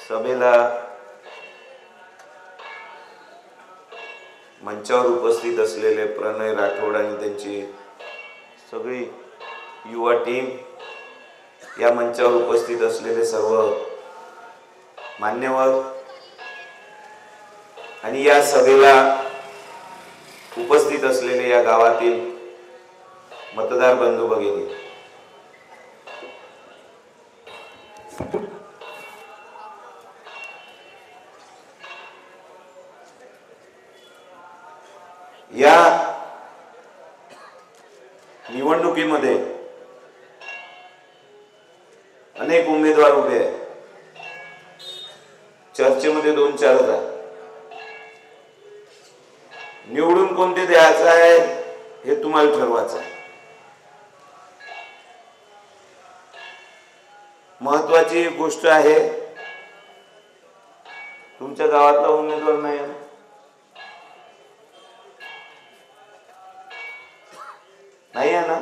सभेला मंचावर उपस्थित असलेले प्रणय राठोड आणि त्यांची सगळी युवा टीम, या मंचावर उपस्थित असलेले सर्व मान्यवर आणि या सभेला उपस्थित असलेले या गावातील मतदार बंधू भगिनी, या निवडणुकीमध्ये अनेक उमेदवार उभे आहेत. चर्चेमध्ये 2-4 आहेत. निवडून कोणते द्यायचं आहे हे तुम्हाला ठरवायचं आहे. महत्वाची गोष्ट आहे, तुमच्या गावातला उमेदवार नाही आहे ना,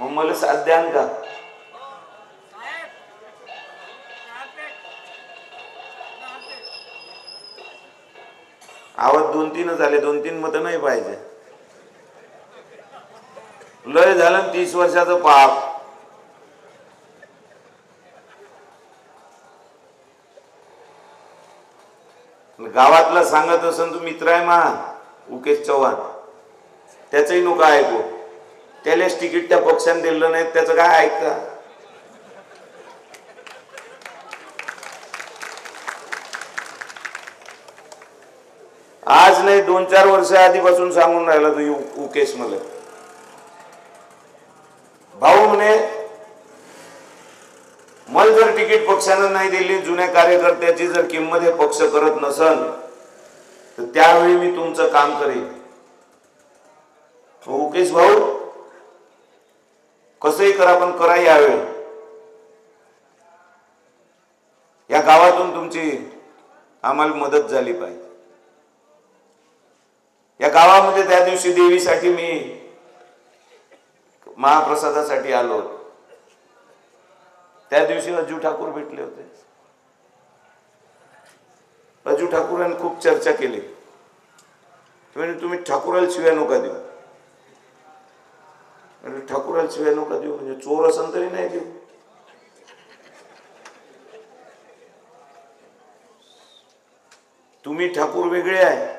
मग मला साथ द्यान का? आवाज 2-3 झाले, 2-3 मत नाही पाहिजे. लय झालं 30 वर्षाचं पाप. गावातला सांगत असन तू मित्र आहे मा उकेश चव्हाण, त्याचंही नको ऐकू. त्यालाच तिकीट त्या पक्षाने दिलं नाही, त्याचं काय ऐकता? आज नाही 2-4 वर्ष आधीपासून सांगून राहिला तू उकेश मला. भाऊ म्हणे मला जर तिकीट पक्षानं नाही दिली, जुन्या कार्यकर्त्याची जर किंमत हे पक्ष करत नसल तर त्यावेळी मी तुमचं काम करेन. उकेश भाऊ कसंही करा पण करा यावेळी. या गावातून तुमची आम्हाला मदत झाली पाहिजे. या गावामध्ये त्या दिवशी देवीसाठी मी महाप्रसादासाठी आलो होतो. त्या दिवशी अजू ठाकूर भेटले होते. अजू ठाकूरांनी खूप चर्चा केली. तुम्ही ठाकूराला शिव्या नका देऊ. ठाकूराला शिव्या नका देऊ म्हणजे चोर असन तरी नाही देऊ. तुम्ही ठाकूर वेगळे आहे.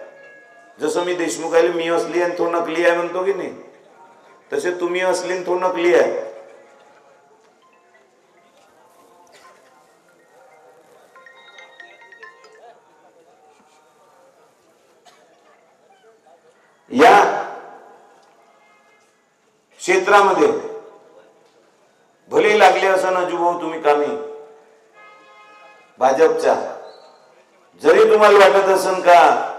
जसं मी देशमुखाला मी असली आणि तो नकली आहे म्हणतो की नाही, तसे तुम्ही असली आणि तो नकली आहे. या क्षेत्रामध्ये भले लागले असं अजूभाऊ तुम्ही कामी भाजपच्या, जरी तुम्हाला वाटत असन का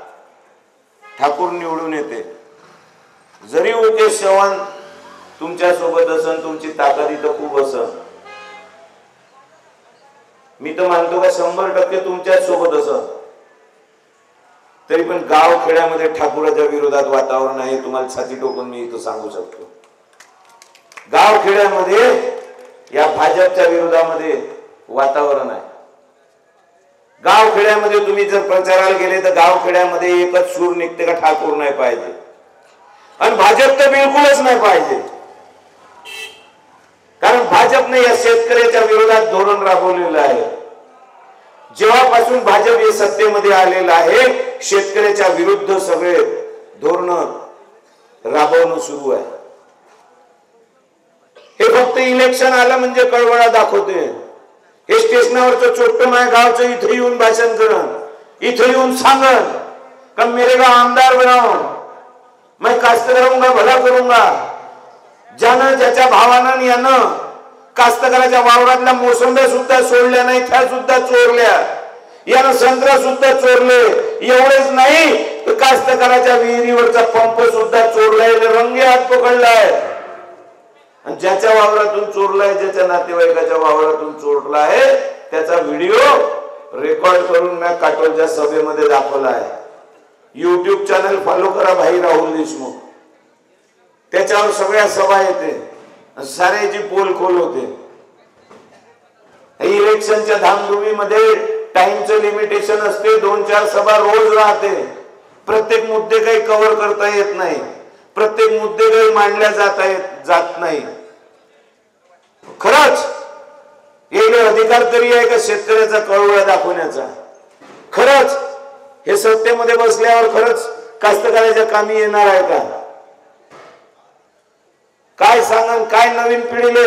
ठाकूर निवडून येते, जरी उकेश चव्हाण तुमच्या सोबत असन, तुमची ताकद इथं खूप असन, मी तर मानतो का 100% तुमच्याच सोबत असन, तरी पण गाव खेड्यामध्ये ठाकूराच्या विरोधात वातावरण आहे. तुम्हाला छाती टोकून मी इथं सांगू शकतो. गाव खेड्यामध्ये या भाजपच्या विरोधामध्ये वातावरण आहे. गाव खेड्यामध्ये तुम्ही जर प्रचाराला गेले तर गाव खेड्यामध्ये एकच सूर निघते का ठाकूर नाही पाहिजे आणि भाजप तर बिलकुलच नाही पाहिजे. कारण भाजपने या शेतकऱ्याच्या विरोधात धोरण राबवलेलं आहे. जेव्हापासून भाजप हे सत्तेमध्ये आलेलं आहे, शेतकऱ्याच्या विरुद्ध सगळे धोरण राबवणं सुरू आहे. हे फक्त इलेक्शन आलं म्हणजे कळवळा दाखवते. हे स्टेशनावरचं चोट्ट माझ्या गावचं इथे येऊन भाषण करण, इथे येऊन सांगन का मेरे गाव आमदार बनाओ, मैं कास्तकारों का भला करूंगा. ज्यानं ज्याच्या भावानं यानं कास्तकाराच्या वावरातल्या मोसंब्या सुद्धा सोडल्या नाही, त्या सुद्धा चोरल्या. यानं संत्रा सुद्धा चोरले. एवढेच नाही तर कास्तकाराच्या विहिरीवरचा पंप सुद्धा चोरलाय, रंगे हात पकडलाय. आणि ज्याच्या वावरातून चोरलाय, ज्याच्या नातेवाईकाच्या वावरातून चोरलाय, त्याचा व्हिडिओ रेकॉर्ड करून मी काटोलच्या सभेमध्ये दाखवला आहे. YouTube चॅनल फॉलो करा, भाई राहुल देशमुख. त्याच्यावर सगळ्या सभा येते, साऱ्याची पोल खोल होते. इलेक्शनच्या धामधुमीमध्ये टाइमचं लिमिटेशन असते, 2-4 सभा रोज राहते, प्रत्येक मुद्दे काही कव्हर करता येत नाही, प्रत्येक मुद्दे काही मांडल्या जात नाही. खरंच याला अधिकार तरी आहे का शेतकऱ्याचा कळवळा दाखवण्याचा? खरंच हे सत्तेमध्ये बसल्यावर खरंच कास्तकाराच्या कामी येणार आहे का? काय सांगन, काय नवीन पिढीले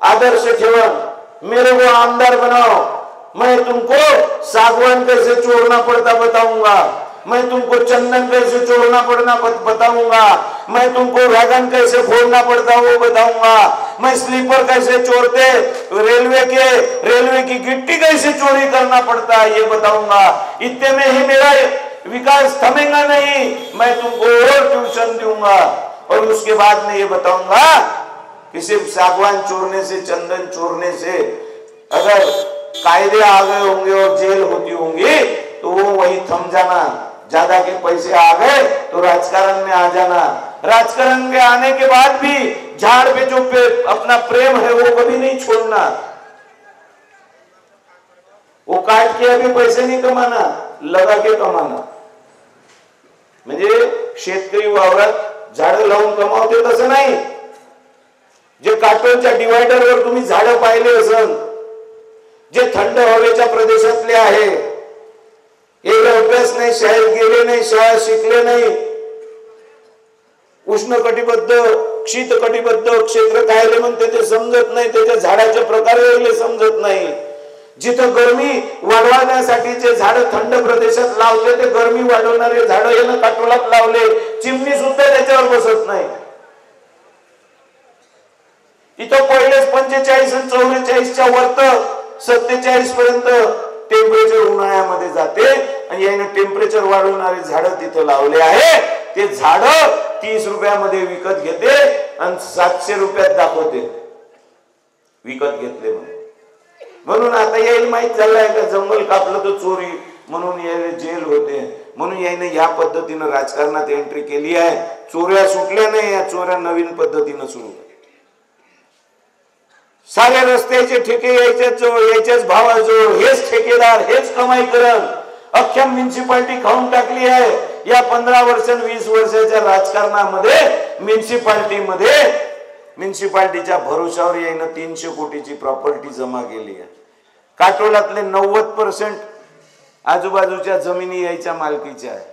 आदर्श ठेवन? मेरे को आमदार बनाओ, मैं तुमको सागवान कैसे चोरना पड़ता बताऊंगा, मैं तुमको चंदन कैसे चोरना पड़ना बताऊंगा, मैं तुमको वैगन कैसे फोड़ना पड़ता वो बताऊंगा, मैं स्लीपर कैसे चोरते, रेलवे की गिट्टी कैसे चोरी करना पड़ता है ये बताऊंगा. इतने में ही मेरा विकास थमेगा नहीं, मैं तुमको और ट्यूशन दूंगा. और उसके बाद में ये बताऊंगा कि सिर्फ सागवान चोरने से, चंदन चोरने से अगर कायदे आ गए होंगे और जेल होती होंगी तो वो वही थम जाना. ज्यादा के पैसे आ गए तो राजकारण में आ जाना. राजकारण में आने के बाद भी झाड़ पे जो अपना प्रेम है वो कभी नहीं छोड़ना. वो काट के अभी पैसे नहीं कमाना, लगा के कमाना. म्हणजे शेतकरी वावरात झाडं लावून कमावते तसं नाही. जे काटोलच्या डिवायडरवर तुम्ही झाडं पाहिले असेल, जे थंड हवेच्या प्रदेशातले आहे, एवढे अभ्यास नाही, शाळेत गेले नाही, शाळा शिकले नाही, उष्ण कटिबद्ध शीत कटिबद्ध क्षेत्र कायले म्हणते ते समजत नाही, त्याच्या झाडाचे प्रकार वेगळे समजत नाही. जिथं गरमी वाढवण्यासाठी जे झाड थंड प्रदेशात लावते ते गरमी वाढवणारे झाड यानं काटोलात लावले, चिमणी सुद्धा त्याच्यावर बसत नाही. इथं पहिलेच 45 आणि 44च्या वरत 47 पर्यंत टेम्परेचर उन्हाळ्यामध्ये जाते आणि याने टेम्परेचर वाढवणारे झाड तिथे लावले आहे. ते झाड 30 रुपयामध्ये विकत घेते आणि 700 रुपयात दाखवते विकत घेतले म्हणून. आता यायला माहित झालंय का जंगल कापलं तर चोरी म्हणून यायला जेल होते, म्हणून याने या पद्धतीनं राजकारणात एंट्री केली आहे. चोऱ्या सुटल्या नाही, या चोऱ्या नवीन पद्धतीनं सुरू. साऱ्या रस्त्याचे ठेके याच्याच भावाजवळ, हेच ठेकेदार, हेच कमाई करत अख्ख्या म्युन्सिपाल्टी खाऊन टाकली आहे. या 15 वर्ष 20 वर्षाच्या राजकारणामध्ये म्युन्सिपाल्टीच्या भरोशावर यायनं 300 कोटीची प्रॉपर्टी जमा केली आहे. काटोलातले 90% आजूबाजूच्या जमिनी यायच्या मालकीच्या आहे,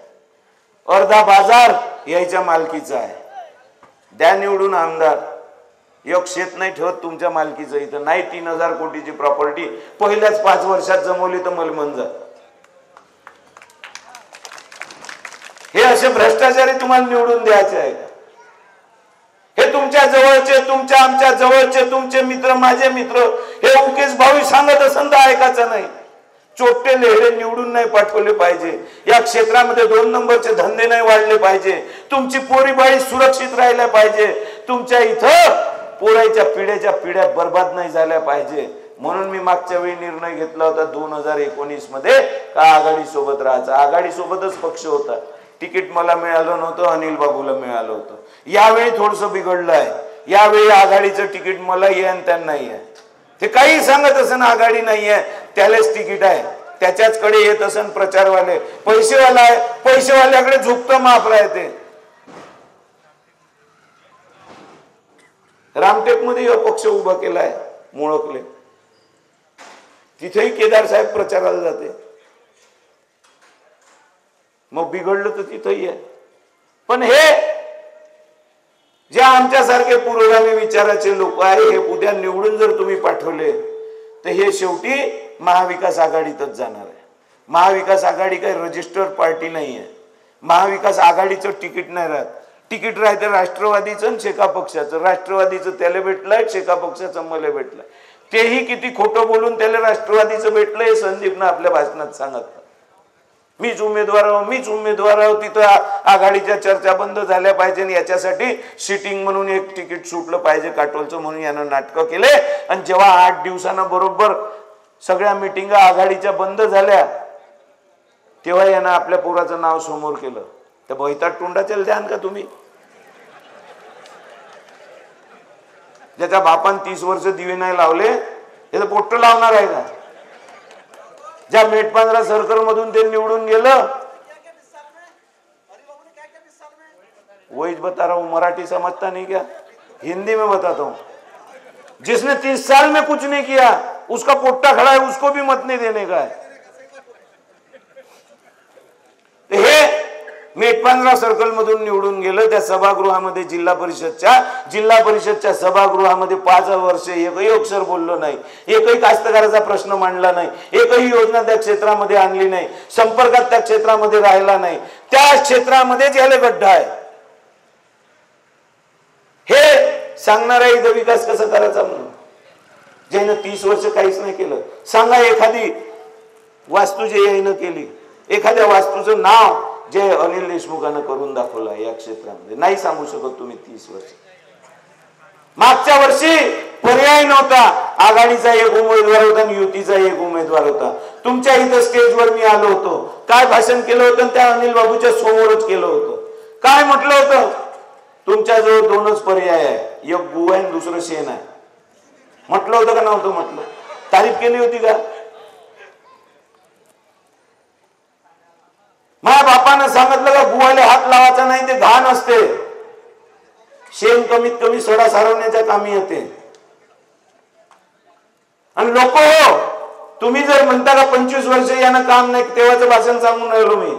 अर्धा बाजार यायच्या मालकीचा आहे. द्या निवडून आमदार, एक शेत नाही ठेवत तुमच्या मालकीचं. इथं नाही 3000 कोटीची प्रॉपर्टी पहिल्याच 5 वर्षात जमवली तर मला म्हणजे हे असे भ्रष्टाचारी तुम्हाला निवडून द्यायचे आहे का? हे तुमच्या जवळचे, तुमच्या आमच्या जवळचे, तुमचे मित्र, माझे मित्र, हे उकेश भावी सांगत असेल तर ऐकायचं नाही. चोट्टे लेहडे निवडून नाही पाठवले पाहिजे. या क्षेत्रामध्ये 2 नंबरचे धंदे नाही वाढले पाहिजे. तुमची पोरीबाळी सुरक्षित राहिल्या पाहिजे. तुमच्या इथं पोराच्या पिढ्या बर्बाद नाही झाल्या पाहिजे. म्हणून मी मागच्या वेळी निर्णय घेतला होता 2019 मध्ये का आघाडी सोबत राहायचं. आघाडी सोबतच पक्ष होता. तिकीट मला मिळालं नव्हतं, अनिल बाबूला मिळालं होतं. यावेळी थोडस बिघडलं आहे. यावेळी आघाडीचं तिकीट मला आहे आणि त्यांना आहे. ते काही सांगत असेल आघाडी नाही आहे, त्यालाच तिकीट आहे, त्याच्याचकडे येत असेल प्रचारवाले, पैसेवाला आहे, पैसेवाल्याकडे झुकतं माप राहते. रामटेक मध्ये पक्ष उभा केलाय मुळकले, तिथेही केदार साहेब प्रचाराला जाते. मग बिघडलं तर तिथेही आहे. पण हे जे आमच्यासारखे पुरोगामी विचाराचे लोक आहे, हे उद्या निवडून जर तुम्ही पाठवले तर हे शेवटी महाविकास आघाडीतच जाणार आहे. महाविकास आघाडी काही रजिस्टर्ड पार्टी नाही आहे. महाविकास आघाडीचं तिकीट नाही राहत. तिकीट राहते राष्ट्रवादीचं आणि शेका पक्षाचं. राष्ट्रवादीचं त्याला भेटलंय, शेका पक्षाचं मला भेटलंय. तेही किती खोटं बोलून त्याला राष्ट्रवादीचं भेटलंय संदीपनं आपल्या भाषणात सांगितलं. मीच उमेदवार आहो. तिथं आघाडीच्या चर्चा बंद झाल्या पाहिजे. याच्यासाठी सिटिंग म्हणून एक तिकीट सुटलं पाहिजे काटोलचं, म्हणून यानं नाटकं केले. आणि जेव्हा 8 दिवसांना बरोबर सगळ्या मिटिंगा आघाडीच्या बंद झाल्या, तेव्हा यानं आपल्या पोराचं नाव समोर केलं. तर बैताट तोंडाचे ध्यान का तुम्ही? ज्याच्या बापान 30 वर्ष दिवे नाही लावले, हे पोट्ट लावणार आहे का? ज्या मेटपांजरा सर्कल मधून ते निवडून गेलं, वही बता रहा हूं, मराठी समझता नहीं क्या, हिंदी में बताता हूं। जिसने 30 साल में कुछ नहीं किया उसका पोट्टा खड़ा है, उसको भी मत नहीं देने का है। हे मेटपांजरा सर्कल मधून निवडून गेलं, त्या सभागृहामध्ये जिल्हा परिषदच्या सभागृहामध्ये 5 वर्ष एकही अक्षर बोललो नाही, एकही कास्तकाराचा प्रश्न मांडला नाही, एकही योजना त्या क्षेत्रामध्ये आणली नाही, संपर्कात त्या क्षेत्रामध्ये राहिला नाही, त्या क्षेत्रामध्येच याला गड्डा आहे हे सांगणारा इथं विकास कसा करायचा म्हणून, ज्यानं 30 वर्ष काहीच नाही केलं। सांगा एखादी वास्तू जे यानं केली, एखाद्या वास्तूचं नाव जे अनिल देशमुखानं करून दाखवलं या क्षेत्रामध्ये, नाही सांगू शकत तुम्ही 30 वर्ष। मागच्या वर्षी पर्याय नव्हता, आघाडीचा एक उमेदवार होता आणि युतीचा एक उमेदवार होता। तुमच्या इथं स्टेजवर मी आलो होतो, काय भाषण केलं होतं त्या अनिल बाबूच्या समोरच केलं होतं। काय म्हटलं होतं, तुमच्याजवळ 2च पर्याय आहे, एक गुवा आहे दुसरं शेण आहे। म्हटलं होतं का नव्हतं म्हटलं, तारीफ केली होती का? माझ्या बापानं सांगितलं का गुवाले हात लावायचा नाही, ते घाण असते, शेण कमीत कमी सडा सारवण्याच्या कामी येते। आणि लोक हो, तुम्ही जर म्हणता का 25 वर्ष यानं काम नाही, तेव्हाचं भाषण सांगून राहिलो मी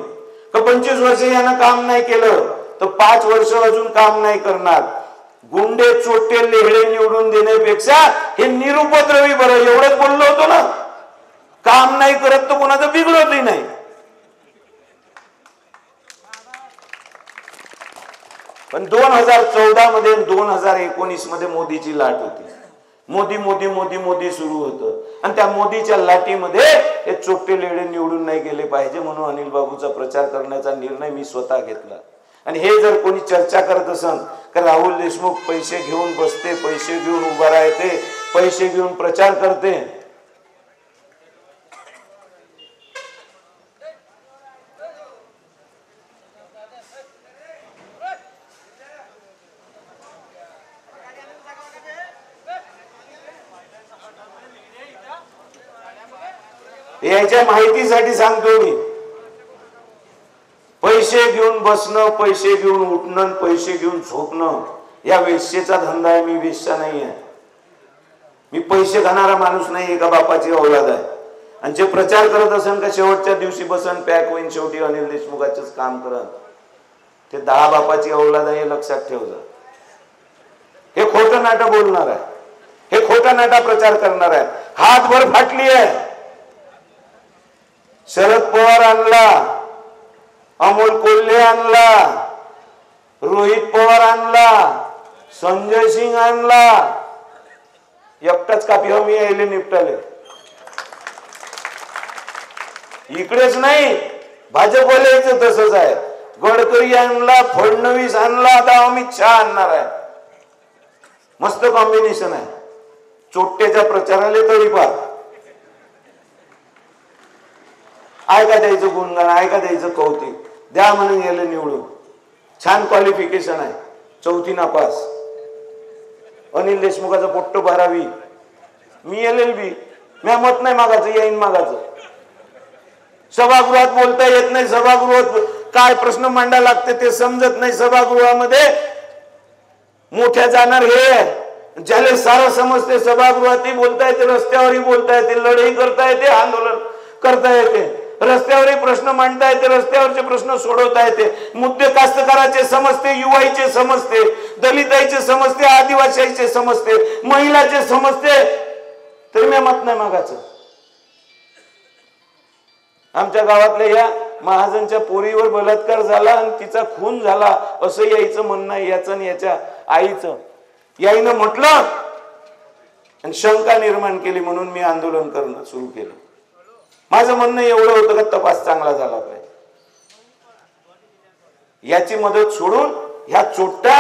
का 25 वर्ष यानं काम नाही केलं तर 5 वर्ष अजून काम नाही करणार। गुंडे चोटे लेहडे निवडून देण्यापेक्षा हे निरुपद्रवी बरं, एवढंच बोललो होतो ना। काम नाही करत तर कोणाचं बिघडतही नाही। पण 2014 मध्ये 2019 मध्ये मोदीची लाट होती, मोदी मोदी मोदी मोदी सुरू होतं, आणि त्या मोदीच्या लाटीमध्ये हे चोट्टे लेडे निवडून नाही गेले पाहिजे म्हणून अनिल बाबूचा प्रचार करण्याचा निर्णय मी स्वतः घेतला। आणि हे जर कोणी चर्चा करत असेल का राहुल देशमुख पैसे घेऊन बसते, पैसे घेऊन उभा राहते, पैसे घेऊन प्रचार करते, याच्या माहितीसाठी सांगतो मी, पैसे घेऊन बसणं, पैसे घेऊन उठणं, पैसे घेऊन झोपणं या वेश्येचा धंदा आहे। मी वेश्या नाही आहे, मी पैसे खाणारा माणूस नाही, एका बापाची औलाद आहे। आणि जे प्रचार करत असेल का शेवटच्या दिवशी बसन पॅक होईन, शेवटी अनिल देशमुखाचंच काम करत, ते 10 बापाची औलाद आहे, हे लक्षात ठेव जा। हे खोटं नाटक बोलणार आहे, हे खोटा नाटा प्रचार करणार आहे, हातभर फाटली आहे। शरद पवार आणला, अमोल कोल्हे आणला, रोहित पवार आणला, संजय सिंग आणला, एकटाच कापी मी यायले निपटाले। इकडेच नाही, भाजपवाल्याचं तसंच आहे, गडकरी आणला, फडणवीस आणला, आता अमित शहा आणणार आहे। मस्त कॉम्बिनेशन आहे, चोट्ट्याच्या प्रचाराला तळीपार। ऐका द्यायचं गुणगान, ऐका द्यायचं कौतिक, द्या म्हणून गेलं निवडून, छान क्वालिफिकेशन आहे, 4थी नापास। अनिल देशमुखाचं पोट्ट 12वी, मी LLB, मी मत नाही मागायचं, येईन मागायचं। सभागृहात बोलता येत नाही, सभागृहात काय प्रश्न मांडा लागते ते समजत नाही, सभागृहामध्ये मोठ्या जाणार हे ज्याला सारं समजते, सभागृहातही बोलता येते, रस्त्यावरही बोलता येते, लढाई करता येते, आंदोलन करता येते, रस्त्यावरही प्रश्न मांडता येते, रस्त्यावरचे प्रश्न सोडवता येते, मुद्दे कास्तकाराचे समजते, युवाईचे समजते, दलिताईचे समजते, आदिवासीचे समजते, महिलाचे समजते, तरी मी मत नाही मागायचं। आमच्या गावातल्या या महाजनच्या पोरीवर बलात्कार झाला आणि तिचा खून झाला असं यायचं म्हणणं आहे, याचं आणि याच्या आईचं। याईनं म्हटलं आणि शंका निर्माण केली म्हणून मी आंदोलन करणं सुरू केलं। माझं म्हणणं एवढं होतं का तपास चांगला झाला पाहिजे, याची मदत सोडून ह्या चोट्टा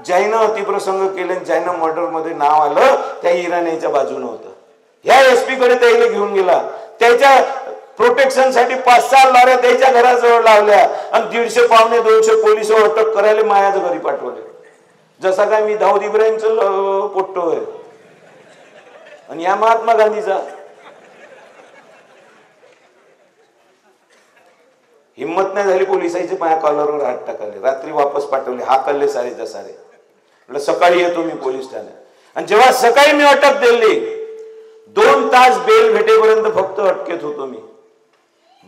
ज्यानं अतिप्रसंग केले, ज्यानं मर्डर मध्ये नाव आलं त्या इराणीच्या बाजूने होतं। ह्या SP कडे त्याला घेऊन गेला, त्याच्या प्रोटेक्शन साठी 5-6 लाऱ्या त्याच्या घराजवळ लावल्या आणि 150 पावणे 200 पोलिस अटक करायला मायाच्या घरी पाठवले, जसा काय मी दाऊद इब्राहिमचं पोट्टो आहे आणि या महात्मा गांधीचा। हिम्मत नाही झाली पोलिसांची, माझ्या कॉलरवर हात टाकले, रात्री वापस पाठवले, हाकलले सारेच्या सारे. म्हटलं सकाळी येतो मी पोलीस ठाण्यात. आणि जेव्हा सकाळी मी अटक दिली, 2 तास बेल भेटेपर्यंत फक्त अटकेत होतो मी.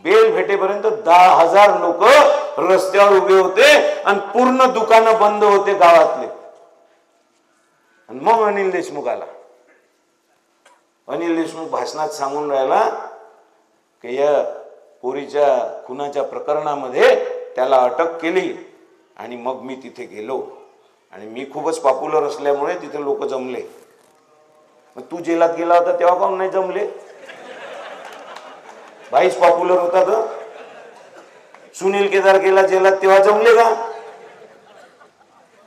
बेल भेटेपर्यंत 10,000 लोक रस्त्यावर उभे होते आणि पूर्ण दुकानं बंद होते गावातले. आणि मग अनिल देशमुख आला. अनिल देशमुख भाषणात सांगून राहिला की या पोरीच्या खुनाच्या प्रकरणामध्ये त्याला अटक केली. आणि मग मी तिथे गेलो आणि मी खूपच पॉप्युलर असल्यामुळे तिथे लोक जमले. मग तू जेलात गेला होता तेव्हा काऊन नाही जमले? भाईच पॉप्युलर होता तर. सुनील केदार गेला जेलात तेव्हा जमले का?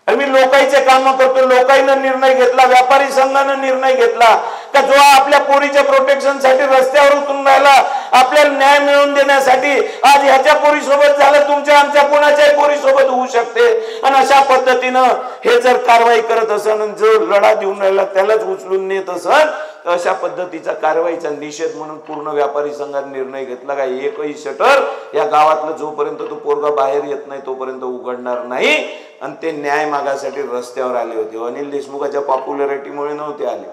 मी लोकांचे काम करतो, लोकांना निर्णय घेतला, व्यापारी संघानं निर्णय घेतला का जो आपल्या पोरीच्या प्रोटेक्शन साठी रस्त्यावर उतरून राहिला, आपल्याला न्याय मिळवून देण्यासाठी. आज ह्याच्या पोरीसोबत झालं, तुमच्या आमच्या कोणाच्याही पोरीसोबत होऊ शकते. आणि अशा पद्धतीनं हे जर कारवाई करत असन, जो लढा देऊन राहिला त्यालाच उचलून नेत असन, अशा पद्धतीचा कारवाईचा निषेध म्हणून पूर्ण व्यापारी संघाने निर्णय घेतला का एकही शटर या गावातलं जोपर्यंत तो पोरगा बाहेर येत नाही तोपर्यंत उघडणार नाही. आणि ते न्याय मागासाठी रस्त्यावर आले होते. अनिल देशमुखाच्या पॉप्युलॅरिटीमुळे नव्हते आले.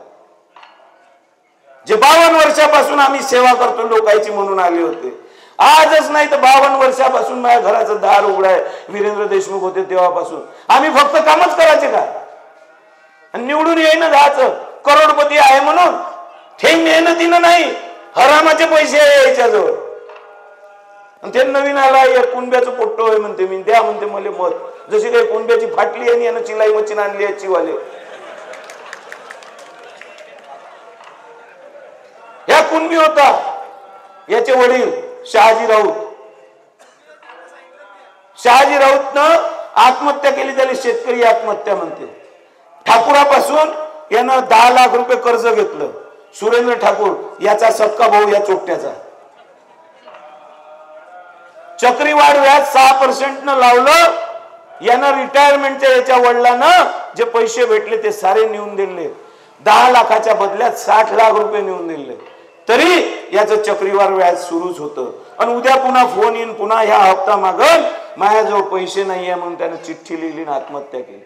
जे 52 वर्षापासून आम्ही सेवा करतो लोकांची म्हणून आले होते. आजच नाही तर 52 वर्षापासून माझ्या घराचं दार उघड आहे. वीरेंद्र देशमुख होते तेव्हापासून. आम्ही फक्त कामच करायचे का? आणि निवडून येईन जायचं, करोडपती आहे म्हणून हे मेहनतीनं नाही, हरामाचे पैसे आहे याच्याजवळ. आणि ते नवीन आला एक कुंब्याचं पोट्टो आहे म्हणते, मी द्या म्हणते मला मत. जशी काही कुंब्याची फाटली आहे यानं चिलाई मशीन आणली आहे चिवाले. या कुणबी होता, याचे वडील शहाजी राऊत. शहाजी राऊतनं आत्महत्या केली, त्याला शेतकरी आत्महत्या म्हणते. ठाकूरापासून यानं 10 लाख रुपये कर्ज घेतलं. सुरेंद्र ठाकूर याचा सक्का भाऊ या चोट्याचा. चक्रीवाढ व्याज 6% लावलं. यानं रिटायरमेंटच्या याच्या वडिलांना जे पैसे भेटले ते सारे नेऊन दिले. 10 लाखाच्या बदल्यात 60 लाख रुपये नेऊन दिले. तरी याचं चक्रीवाढ व्याज सुरूच होतं. आणि उद्या पुन्हा फोन येईन, पुन्हा ह्या हप्ता मागन, माझ्याजवळ पैसे नाहीये म्हणून त्यानं चिठ्ठी लिहिली आणि आत्महत्या केली.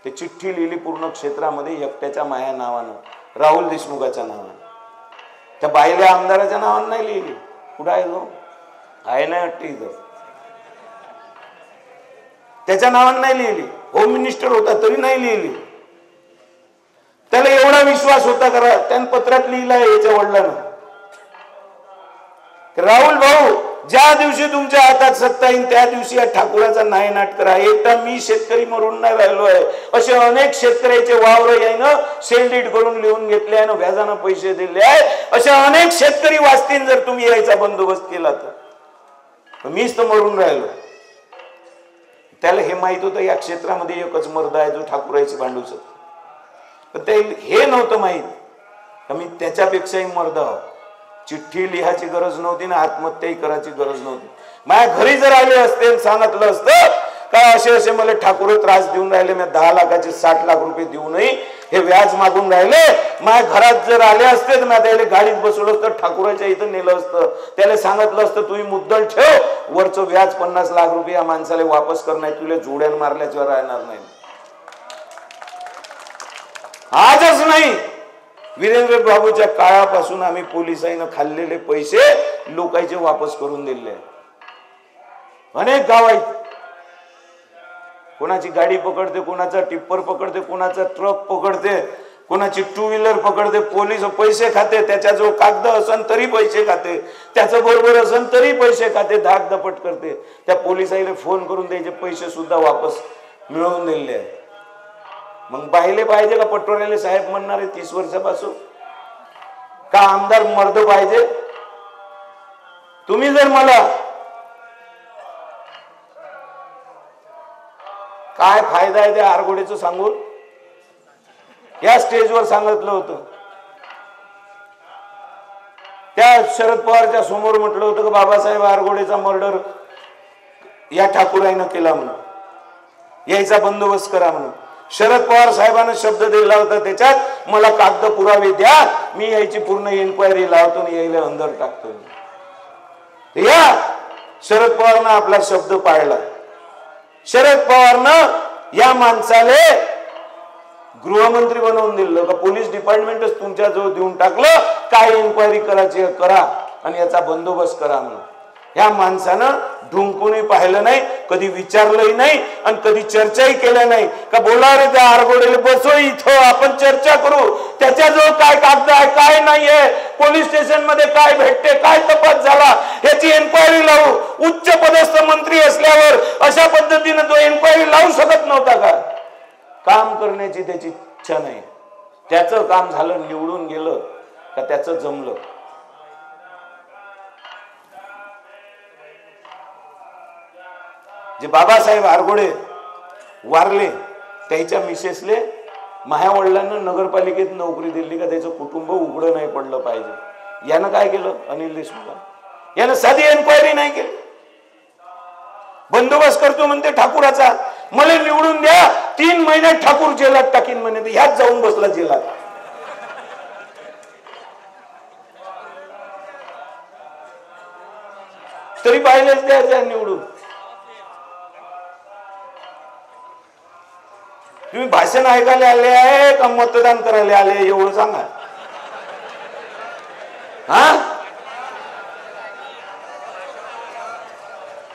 ते चिठ्ठी लिहिली पूर्ण क्षेत्रामध्ये एकट्याच्या माया नावानं, राहुल देशमुखाच्या नावानं. त्या बायल्या आमदाराच्या नावानं नाही लिहिली. कुठं आहे तो? आहे नाही वाटते इथं. त्याच्या नावानं नाही लिहिली. होम मिनिस्टर होता तरी नाही लिहिली. त्याला एवढा विश्वास होता करा, त्यानं पत्रात लिहिलाय याच्या वडिलांना, राहुल भाऊ ज्या दिवशी तुमच्या हातात सत्ता येईल त्या दिवशी या ठाकूराचा नायनाट करा. एकटा मी शेतकरी मरून नाही राहिलो आहे, असे अनेक शेतकऱ्याचे वावर यानं सेलडीट करून लिहून घेतले आहे, व्याजानं पैसे दिले आहे. असे अनेक शेतकरी वाचतील जर तुम्ही यायचा बंदोबस्त केला तर. मीच तर मरून राहिलो. त्याला हे माहित होतं या क्षेत्रामध्ये एकच मर्द आहे जो ठाकूराची भांडू शकतो. पण ते हे नव्हतं माहित का मी त्याच्यापेक्षाही मर्द आहो. चिठ्ठी लिहायची गरज नव्हती ना आत्महत्याही करायची गरज नव्हती. माझ्या घरी जर आले असते सांगितलं असतं का असे असे मला ठाकूर त्रास देऊन राहिले, मी 10 लाखाचे 60 लाख रुपये देऊनही हे व्याज मागून राहिले, माझ्या घरात जर आले असते तर मी त्याला गाडीत बसवलं असतं, ठाकूराच्या इथं नेलं असतं, त्याला सांगितलं असतं तुम्ही मुद्दल ठेव, वरचं व्याज 50 लाख रुपये या माणसाला वापस करणार, तुला जोड्यान मारल्याशिवाय राहणार नाही. आजच नाही, वीरेंद्र बाबूच्या काळापासून आम्ही पोलिसांना खाल्लेले पैसे लोकांचे वापस करून दिले. अनेक गाव आहेत, कोणाची गाडी पकडते, कोणाचा टिप्पर पकडते, कोणाचा ट्रक पकडते, कोणाची 2 व्हीलर पकडते, पोलीस पैसे खाते, त्याच्याजवळ कागद असन तरी पैसे खाते, त्याचं बरोबर असन तरी पैसे खाते, धाकधपट करते. त्या पोलिसांना फोन करून त्याचे पैसे सुद्धा वापस मिळवून दिले आहे. मग पाहिले पाहिजे का पटोलेले साहेब म्हणणारे 30 वर्षापासून का आमदार मर्द पाहिजे? तुम्ही जर मला काय फायदा आहे त्या आरगोडेचं सांगून या स्टेजवर सांगितलं होतं, त्या शरद पवारच्या समोर म्हटलं होतं की बाबासाहेब आरगोडेचा मर्डर या ठाकूराईनं केला म्हणून, यायचा बंदोबस्त करा म्हणून. शरद पवार साहेबांना शब्द दिला होता, त्याच्यात मला कागद पुरावे द्या, मी यायची पूर्ण इन्क्वायरी लावतो आणि यायला अंदर टाकतो. या शरद पवारनं आपला शब्द पाळला. शरद पवारनं या माणसाले गृहमंत्री बनवून दिलं का पोलीस डिपार्टमेंटच तुमच्या जवळ देऊन टाकलं, काय इन्क्वायरी करायची करा आणि याचा बंदोबस्त करा म्हणून. या माणसानं ढुंकूनही पाहिलं नाही, कधी विचारलंही नाही आणि कधी चर्चाही केल्या नाही. का बोला रे त्या आरगोडेला बसो इथं आपण चर्चा करू, त्याच्याजवळ काय कागद आहे काय नाहीये, पोलीस स्टेशन मध्ये काय भेटते, काय तपास झाला याची एन्क्वायरी लावू. उच्च पदस्थ मंत्री असल्यावर अशा पद्धतीने तो एन्क्वायरी लावू शकत नव्हता का? काम करण्याची त्याची इच्छा नाही. त्याचं काम झालं, निवडून गेलं का त्याचं जमलं. जे बाबासाहेब आरगोडे वारले त्याच्या मिसेसले माझ्या वडिलांना नगरपालिकेत नोकरी दिली का त्याचं कुटुंब उघडं नाही पडलं पाहिजे. यानं काय केलं अनिल देशमुख, यानं साधी एन्क्वायरी नाही केली. बंदोबस्त करतो म्हणते ठाकूराचा, मला निवडून द्या 3 महिन्यात ठाकूर जेलात टाकीन म्हणे. ह्याच जाऊन बसला जेलात. तरी पाहिलेच द्यायचं निवडून. तुम्ही भाषण ऐकायला आले आहे का मतदान करायला आले एवढं सांगा. हा,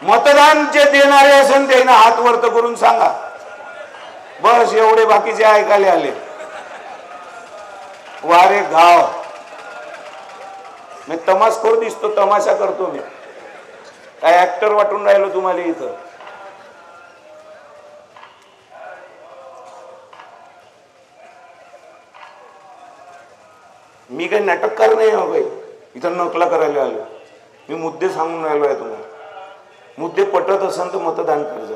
मतदान जे देणारे असेल त्यांना हात वरत करून सांगा बस. एवढे बाकीचे ऐकायला आले. वारे गाव मी तमाशखोर दिसतो, तमाशा करतो मी, काय ऍक्टर वाटून राहिलो तुम्हाला इथं. मी काही नाटककार नाही हो काही, इथं नकला करायला आलो. मी मुद्दे सांगून राहिलो आहे तुम्हाला. मुद्दे पटत असेल तर मतदान करजा.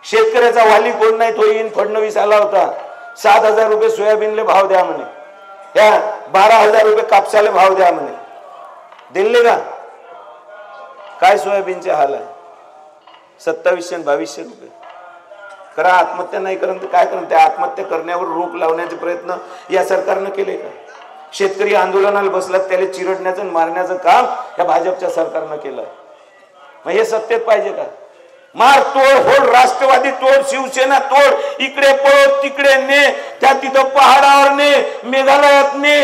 शेतकऱ्याचा वाली कोण नाही तो येईन. फडणवीस आला होता, 7,000 रुपये सोयाबीनले भाव द्या म्हणे, या 12,000 रुपये कापसाले भाव द्या म्हणे. दिले का? काय सोयाबीनचे हाल आहे, 2700 आणि 2200 रुपये. करा, आत्महत्या नाही करा तर काय करा. त्या आत्महत्या करण्यावर रोख लावण्याचे प्रयत्न या सरकारनं केले का? शेतकरी आंदोलनाला बसलात त्याला चिरडण्याचं मारण्याचं काम या भाजपच्या सरकारनं केलं. मग हे सत्तेत पाहिजे का? मार तोड होड, राष्ट्रवादी तोड, शिवसेना तोड, इकडे पळत तिकडे ने, त्या तिथं पहाडावर ने, मेघालयात ने,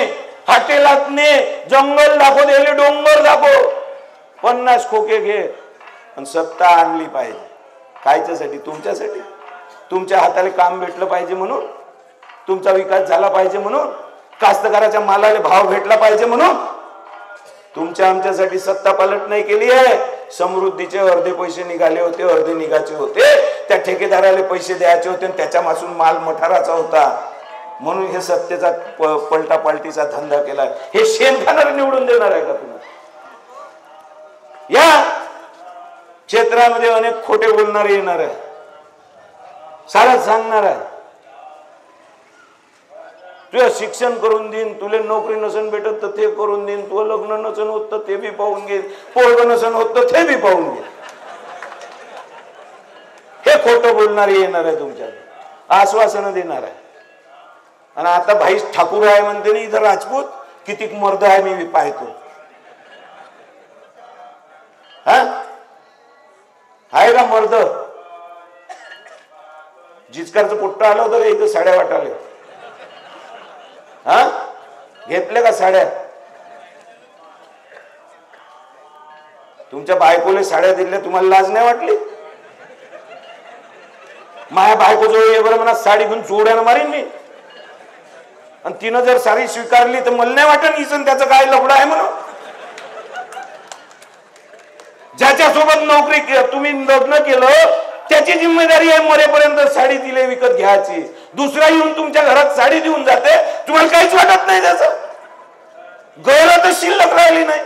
हॉटेलात ने, जंगल दाखव, दिले डोंगर दाखव, 50 खोके घे आणि सत्ता आणली पाहिजे. कायच्यासाठी? तुमच्यासाठी. तुमच्या हाताला काम भेटलं पाहिजे म्हणून, तुमचा विकास झाला पाहिजे म्हणून, कास्तकाराच्या मालाला भाव भेटला पाहिजे म्हणून. तुमच्या आमच्यासाठी सत्ता पालट नाही केली आहे. समृद्धीचे अर्धे पैसे निघाले होते, अर्धे निघायचे होते, त्या ठेकेदाराला पैसे द्यायचे होते आणि त्याच्यापासून माल मठाराचा होता म्हणून हे सत्तेचा पलटा पालटीचा धंदा केला. हे शेण खाणार निवडून देणार आहे का तुम्ही? या क्षेत्रामध्ये अनेक खोटे बोलणारे येणार आहे, सारं सांगणार आहे. तुझं शिक्षण करून देईन, तुला नोकरी नसन भेटत तर ते करून देईन, तुझं लग्न नसन होत तर ते बी पाहून घेईन, पोरग नसन होत तर ते बी पाहून घेईन. हे खोटं बोलणारे येणार आहे, तुमच्या आश्वासनं देणार आहे. आणि आता भाई ठाकूर आहे म्हणते ना इथं राजपूत, किती मर्द आहे मी पाहतो. हा आहे का मर्द? जिचकारचं पोट्ट आलं होतं का इथं साड्या वाटाले? हा घेतले का साड्या? तुमच्या बायकोले साड्या दिल्या, तुम्हाला लाज नाही वाटली? माझ्या बायको जो ये बरं म्हणा साडी घेऊन चोड्यानं मारीन मी, आणि तिनं जर साडी स्वीकारली तर मला नाही वाटत इसन त्याचं काय लफडं आहे म्हणून. ज्याच्यासोबत नोकरी तुम्ही लग्न केलं त्याची जिम्मेदारी आहे मरेपर्यंत साडी दिले विकत घ्यायची. दुसरा येऊन तुमच्या घरात साडी देऊन जाते, तुम्हाला काहीच वाटत नाही त्याचं? गैर तर शिल्लक राहिली नाही.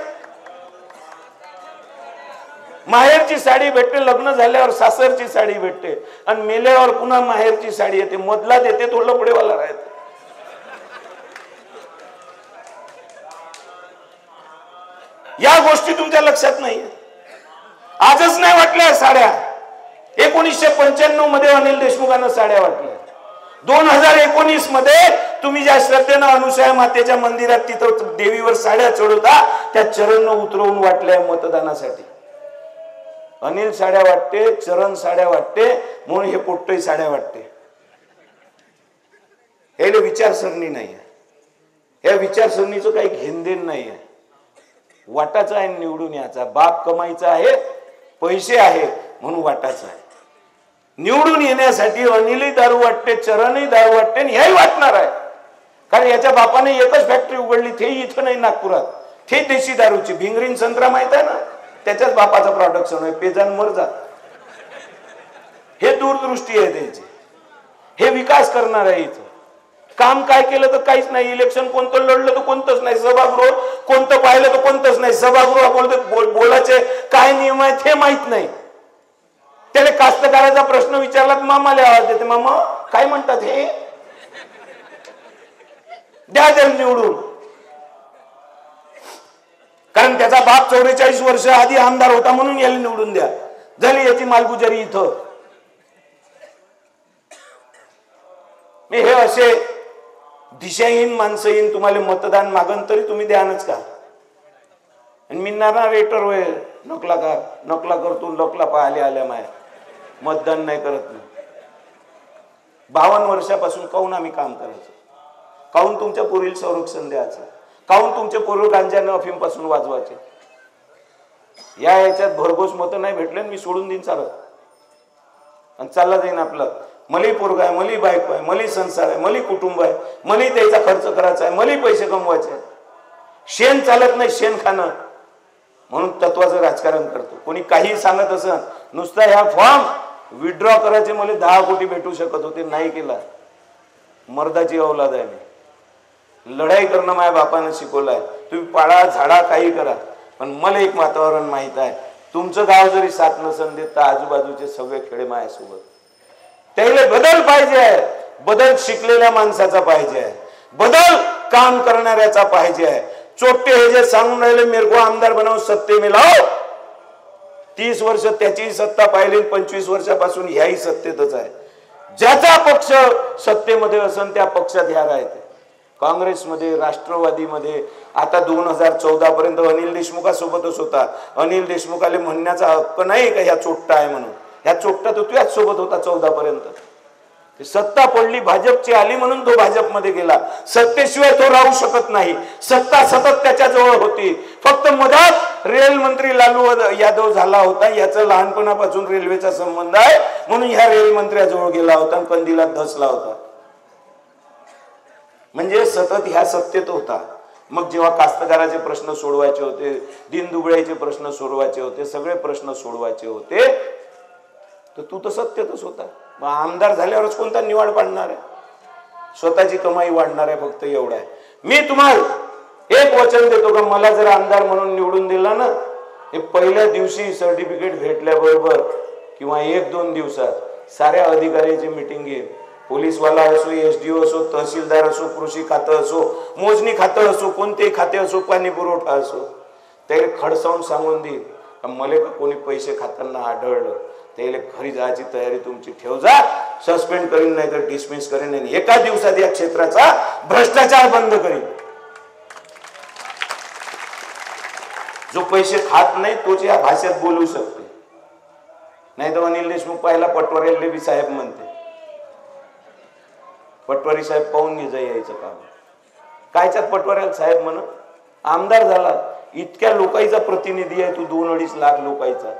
माहेरची साडी भेटते, लग्न झाल्यावर सासरची साडी भेटते, आणि मेल्यावर पुन्हा माहेरची साडी येते. मधला देते तो लपडेवाला राहते. या गोष्टी तुमच्या लक्षात नाही. आजच नाही वाटल्या साड्या. 1995 मध्ये अनिल देशमुखांना साड्या वाटल्या. 2019 मध्ये तुम्ही ज्या श्रद्धेनं अनुसूया मातेच्या मंदिरात तिथं देवीवर साड्या चढवता त्या चरण उतरवून वाटल्या मतदानासाठी. अनिल साड्या वाटते, चरण साड्या वाटते, म्हणून हे पोट्टही साड्या वाटते. हे विचारसरणी नाही आहे. या विचारसरणीचं काही घेणदेण नाही आहे. वाटाचा आहे निवडून याचा, बाप कमाईचा आहे, पैसे आहे म्हणून वाटाचा आहे. निवडून येण्यासाठी अनिलही दारू वाटते, चरणही दारू वाटते आणि ह्याही वाटणार आहे. कारण याच्या बापाने एकच फॅक्टरी उघडली, ते इथं नाही नागपुरात, ते देशी दारूची. भिंगरीन संत्रा माहित आहे ना, त्याच्याच बापाचं प्रोडक्शन आहे. पेजान मरजा. हे दूरदृष्टी आहे त्याची. हे विकास करणार आहे. इथं काम काय केलं तर काहीच नाही. इलेक्शन कोणतं लढलं तर कोणतंच नाही. सभागृह कोणतं पाहिलं तर कोणतंच नाही. सभागृह बोलायचे काय नियम आहेत हे माहित नाही. त्याला कास्तकाराचा प्रश्न विचारला तर मामाला आवाज देते. मामा काय म्हणतात हे, द्या जर निवडून. कारण त्याचा बाप 44 वर्ष आधी आमदार होता म्हणून याला निवडून द्या. झाली याची मालगुजारी इथं. मी हे असे दिशाहीन माणसं येईन तुम्हाला मतदान मागन तरी तुम्ही द्यानच का. आणि मी रेटर होय नकला करतो, नकला पाहिले आल्या माया मतदान नाही करत नाही. 52 वर्षापासून काहून आम्ही काम करायचं, काहून तुमच्या पोरीला संरक्षण द्यायचं, काहून तुमचे पोरं गांजाने अफीम पासून वाजवायचे. याच्यात भरघोस मत नाही भेटले मी सोडून देईन चालत आणि चालला जाईन आपलं. मलाही पोरगा आहे, मलाही बायको आहे, मलाही संसार आहे, मलाही कुटुंब आहे, मलाही त्याचा खर्च करायचा आहे, मलाही पैसे कमवायचे. शेण चालत नाही, शेण खाणं. म्हणून तत्वाचं राजकारण करतो. कोणी काही सांगत असं नुसता ह्या फॉर्म विड्रॉ करायचे मला 10 कोटी भेटू शकत होते, नाही केला. मर्दाची औलाद आहे मी. लढाई करणं माझ्या बापानं शिकवलंय. तुम्ही पाळा झाडा काही करा, पण मला एक वातावरण माहित आहे. तुमचं गाव जरी साथ नसन देत तर आजूबाजूचे सगळे खेडे माझ्यासोबत. त्याला बदल पाहिजे आहे. बदल शिकलेल्या माणसाचा पाहिजे आहे. बदल काम करणाऱ्याचा पाहिजे आहे. चोट्टे हे जे सांगून राहिले मेरे को आमदार बनाओ सत्ते में लाओ, 30 वर्ष त्याची सत्ता पाहिली, 25 वर्षापासून ह्याही सत्तेतच आहे. ज्याचा पक्ष सत्तेमध्ये असन त्या पक्षात ह्या राहते. काँग्रेसमध्ये, राष्ट्रवादीमध्ये. आता 2014 पर्यंत अनिल देशमुखासोबतच होता. अनिल देशमुखाला म्हणण्याचा हक्क नाही का ह्या चोट्टा आहे म्हणून. ह्या चोट्टा तो तुझ्याच सोबत होता 14 पर्यंत. सत्ता पडली, भाजपची आली म्हणून तो भाजपमध्ये गेला. सत्तेशिवाय तो राहू शकत नाही. सत्ता सतत त्याच्या जवळ होती. फक्त मधात रेल मंत्री लालू यादव झाला होता. याचा लहानपणापासून रेल्वेचा संबंध आहे म्हणून ह्या रेल मंत्र्याजवळ गेला होता आणि कंदिलात धसला होता. म्हणजे सतत ह्या सत्तेत होता. मग जेव्हा कास्तकाराचे प्रश्न सोडवायचे होते, दीनदुबळ्याचे प्रश्न सोडवायचे होते, सगळे प्रश्न सोडवायचे होते, तर तू तर सत्तेतच होता. मग आमदार झाल्यावरच कोणता निवाड पाडणार आहे. स्वतःची कमाई वाढणार आहे, फक्त एवढा आहे. मी तुम्हाला एक वचन देतो का मला जर आमदार म्हणून निवडून दिला ना, हे पहिल्या दिवशी सर्टिफिकेट भेटल्याबरोबर किंवा 1-2 दिवसात साऱ्या अधिकाऱ्याची मीटिंग घेईन. पोलीसवाला असो, SDO असो, तहसीलदार असो, कृषी खातं असो, मोजणी खातं असो, कोणतेही खाते असो, पाणी पुरवठा असो, ते खडसावून सांगून देईल का मला का कोणी पैसे खाताना आढळलं त्याला घरी जायची तयारी तुमची ठेव जा. सस्पेंड करीन नाही तर डिसमिस करीन आणि एका दिवसात या क्षेत्राचा भ्रष्टाचार बंद करीन. जो पैसे खात नाही तोच या भाषेत बोलू शकते. नाही तर अनिल देशमुख पाहिला पटवारी बी साहेब म्हणते. पटवारी साहेब पाहून घे जा यायचं काम. कायच्यात पटवारी साहेब म्हण आमदार झाला, इतक्या लोकांचा प्रतिनिधी आहे तू, 2-2.5 लाख लोकांचा.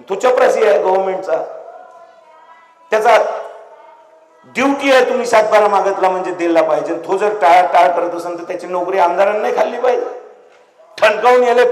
तो चपरासी आहे गव्हर्नमेंटचा. त्याचा ड्युटी आहे तुम्ही 7-12 मागितला म्हणजे दिला पाहिजे. तो जर टाळ करत असेल तर त्याची नोकरी आमदारांना नाही खाल्ली पाहिजे. ठणकावून याले